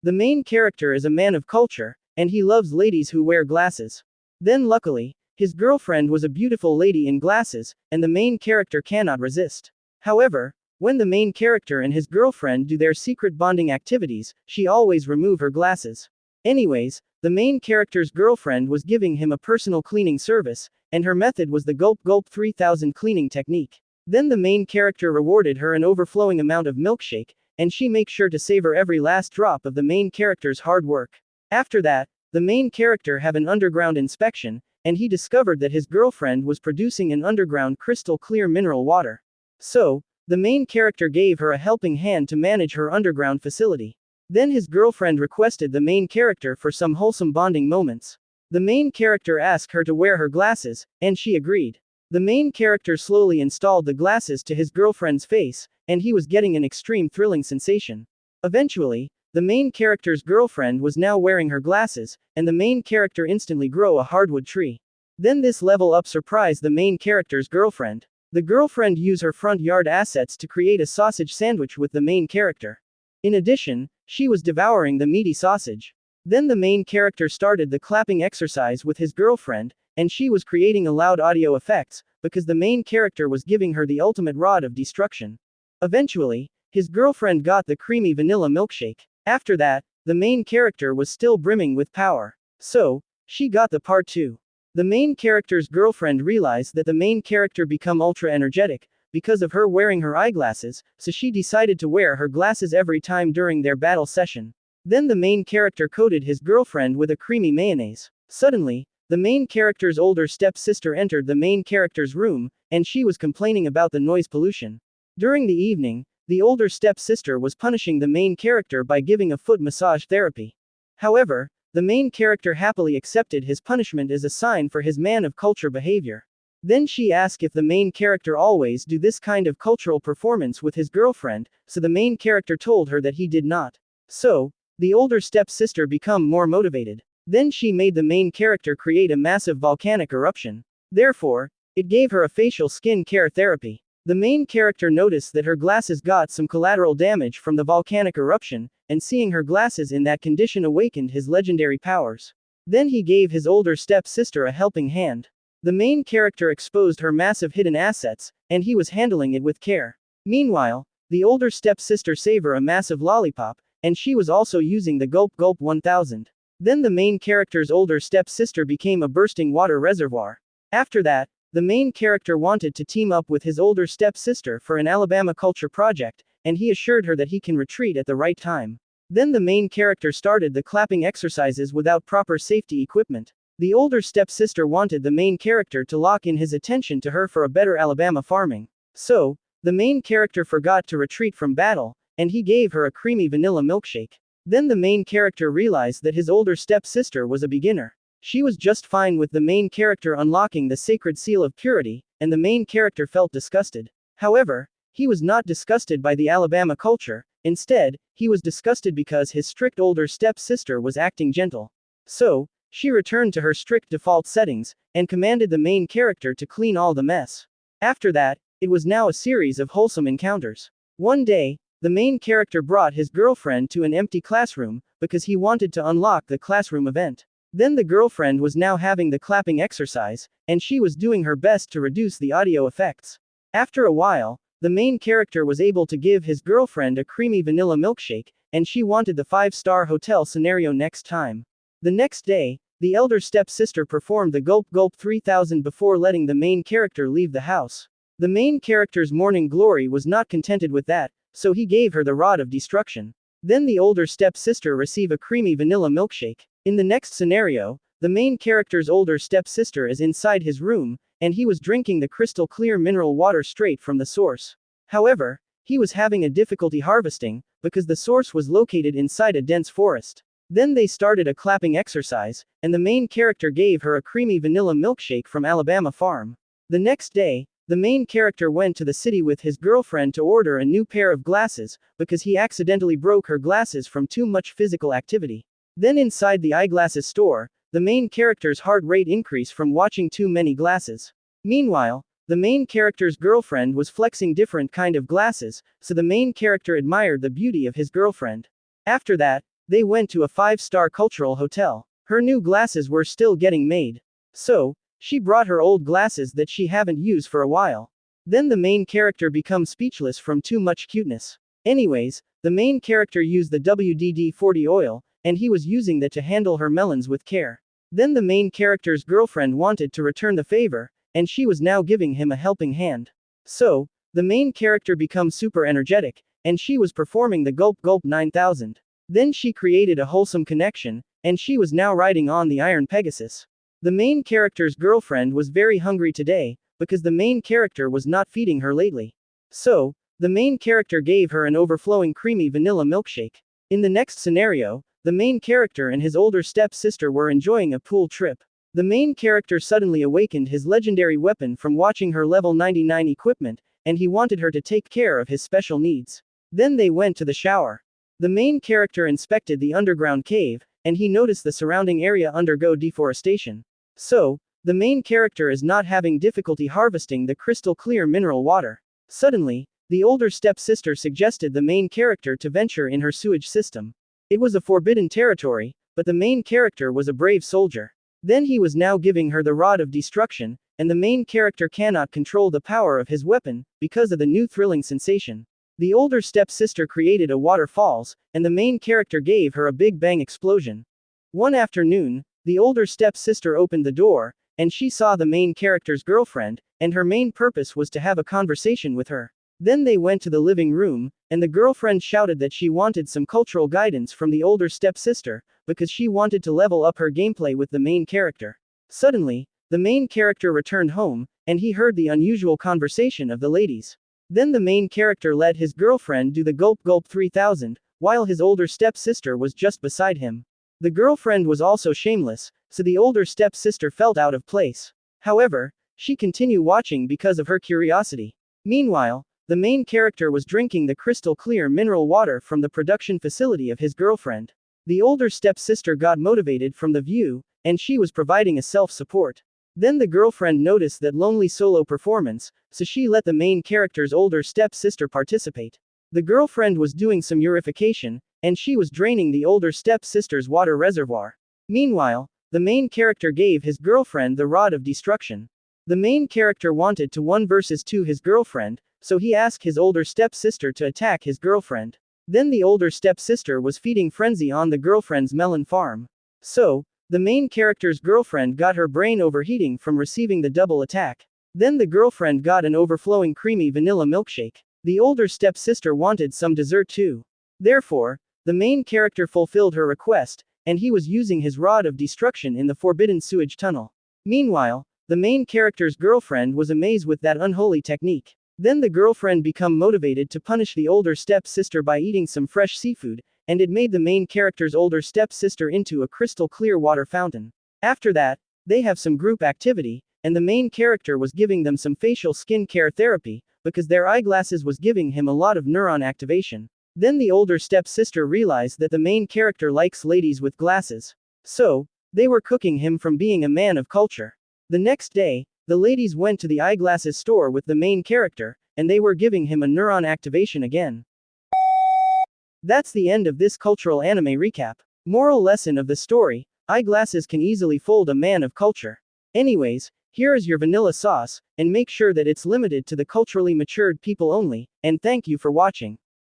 The main character is a man of culture, and he loves ladies who wear glasses. Then luckily, his girlfriend was a beautiful lady in glasses, and the main character cannot resist. However, when the main character and his girlfriend do their secret bonding activities, she always remove her glasses. Anyways, the main character's girlfriend was giving him a personal cleaning service, and her method was the gulp gulp 3000 cleaning technique. Then the main character rewarded her an overflowing amount of milkshake, and she makes sure to savor every last drop of the main character's hard work. After that, the main character have an underground inspection, and he discovered that his girlfriend was producing an underground crystal clear mineral water. So, the main character gave her a helping hand to manage her underground facility. Then his girlfriend requested the main character for some wholesome bonding moments. The main character asked her to wear her glasses, and she agreed. The main character slowly installed the glasses to his girlfriend's face, and he was getting an extreme thrilling sensation. Eventually, the main character's girlfriend was now wearing her glasses, and the main character instantly grew a hardwood tree. Then this level up surprised the main character's girlfriend. The girlfriend used her front yard assets to create a sausage sandwich with the main character. In addition, she was devouring the meaty sausage. Then the main character started the clapping exercise with his girlfriend, and she was creating a loud audio effects, because the main character was giving her the ultimate rod of destruction. Eventually, his girlfriend got the creamy vanilla milkshake. After that, the main character was still brimming with power. So, she got the part 2. The main character's girlfriend realized that the main character become ultra energetic, because of her wearing her eyeglasses, so she decided to wear her glasses every time during their battle session. Then the main character coated his girlfriend with a creamy mayonnaise. Suddenly, the main character's older stepsister entered the main character's room, and she was complaining about the noise pollution. During the evening, the older stepsister was punishing the main character by giving a foot massage therapy. However, the main character happily accepted his punishment as a sign for his man of culture behavior. Then she asked if the main character always do this kind of cultural performance with his girlfriend, so the main character told her that he did not. So, the older stepsister become more motivated. Then she made the main character create a massive volcanic eruption. Therefore, it gave her a facial skin care therapy. The main character noticed that her glasses got some collateral damage from the volcanic eruption, and seeing her glasses in that condition awakened his legendary powers. Then he gave his older stepsister a helping hand. The main character exposed her massive hidden assets, and he was handling it with care. Meanwhile, the older stepsister savored a massive lollipop, and she was also using the Gulp Gulp 1000. Then the main character's older stepsister became a bursting water reservoir. After that, the main character wanted to team up with his older stepsister for an Alabama culture project, and he assured her that he can retreat at the right time. Then the main character started the clapping exercises without proper safety equipment. The older stepsister wanted the main character to lock in his attention to her for a better Alabama farming. So, the main character forgot to retreat from battle, and he gave her a creamy vanilla milkshake. Then the main character realized that his older stepsister was a beginner. She was just fine with the main character unlocking the sacred seal of purity, and the main character felt disgusted. However, he was not disgusted by the Alabama culture. Instead, he was disgusted because his strict older stepsister was acting gentle. So, she returned to her strict default settings, and commanded the main character to clean all the mess. After that, it was now a series of wholesome encounters. One day, the main character brought his girlfriend to an empty classroom, because he wanted to unlock the classroom event. Then the girlfriend was now having the clapping exercise, and she was doing her best to reduce the audio effects. After a while, the main character was able to give his girlfriend a creamy vanilla milkshake, and she wanted the 5-star hotel scenario next time. The next day, the elder stepsister performed the Gulp Gulp 3000 before letting the main character leave the house. The main character's morning glory was not contented with that, so he gave her the rod of destruction. Then the older stepsister received a creamy vanilla milkshake. In the next scenario, the main character's older stepsister is inside his room, and he was drinking the crystal clear mineral water straight from the source. However, he was having a difficulty harvesting, because the source was located inside a dense forest. Then they started a clapping exercise, and the main character gave her a creamy vanilla milkshake from Alabama farm. The next day, the main character went to the city with his girlfriend to order a new pair of glasses, because he accidentally broke her glasses from too much physical activity. Then inside the eyeglasses store, the main character's heart rate increased from watching too many glasses. Meanwhile, the main character's girlfriend was flexing different kind of glasses, so the main character admired the beauty of his girlfriend. After that, They went to a 5-star cultural hotel. Her new glasses were still getting made. So, she brought her old glasses that she haven't used for a while. Then the main character becomes speechless from too much cuteness. Anyways, the main character used the WD-40 oil, and he was using that to handle her melons with care. Then the main character's girlfriend wanted to return the favor, and she was now giving him a helping hand. So, the main character becomes super energetic, and she was performing the Gulp Gulp 9000. Then she created a wholesome connection, and she was now riding on the Iron Pegasus. The main character's girlfriend was very hungry today, because the main character was not feeding her lately. So, the main character gave her an overflowing creamy vanilla milkshake. In the next scenario, the main character and his older stepsister were enjoying a pool trip. The main character suddenly awakened his legendary weapon from watching her level 99 equipment, and he wanted her to take care of his special needs. Then they went to the shower. The main character inspected the underground cave, and he noticed the surrounding area undergo deforestation. So, the main character is not having difficulty harvesting the crystal clear mineral water. Suddenly, the older stepsister suggested the main character to venture in her sewage system. It was a forbidden territory, but the main character was a brave soldier. Then he was now giving her the rod of destruction, and the main character cannot control the power of his weapon, because of the new thrilling sensation. The older stepsister created a waterfalls, and the main character gave her a big bang explosion. One afternoon, the older stepsister opened the door, and she saw the main character's girlfriend, and her main purpose was to have a conversation with her. Then they went to the living room, and the girlfriend shouted that she wanted some cultural guidance from the older stepsister, because she wanted to level up her gameplay with the main character. Suddenly, the main character returned home, and he heard the unusual conversation of the ladies. Then the main character let his girlfriend do the Gulp Gulp 3000, while his older stepsister was just beside him. The girlfriend was also shameless, so the older stepsister felt out of place. However, she continued watching because of her curiosity. Meanwhile, the main character was drinking the crystal clear mineral water from the production facility of his girlfriend. The older stepsister got motivated from the view, and she was providing a self-support. Then the girlfriend noticed that lonely solo performance, so she let the main character's older stepsister participate. The girlfriend was doing some purification, and she was draining the older stepsister's water reservoir. Meanwhile, the main character gave his girlfriend the rod of destruction. The main character wanted to 1 versus 2 his girlfriend, so he asked his older stepsister to attack his girlfriend. Then the older stepsister was feeding frenzy on the girlfriend's melon farm. So, the main character's girlfriend got her brain overheating from receiving the double attack. Then the girlfriend got an overflowing creamy vanilla milkshake. The older stepsister wanted some dessert too. Therefore, the main character fulfilled her request, and he was using his rod of destruction in the forbidden sewage tunnel. Meanwhile, the main character's girlfriend was amazed with that unholy technique. Then the girlfriend became motivated to punish the older stepsister by eating some fresh seafood, and it made the main character's older stepsister into a crystal clear water fountain. After that, they have some group activity, and the main character was giving them some facial skin care therapy, because their eyeglasses was giving him a lot of neuron activation. Then the older stepsister realized that the main character likes ladies with glasses. So, they were cooking him from being a man of culture. The next day, the ladies went to the eyeglasses store with the main character, and they were giving him a neuron activation again. That's the end of this cultural anime recap. Moral lesson of the story: eyeglasses can easily fool a man of culture. Anyways, here is your vanilla sauce, and make sure that it's limited to the culturally matured people only, and thank you for watching.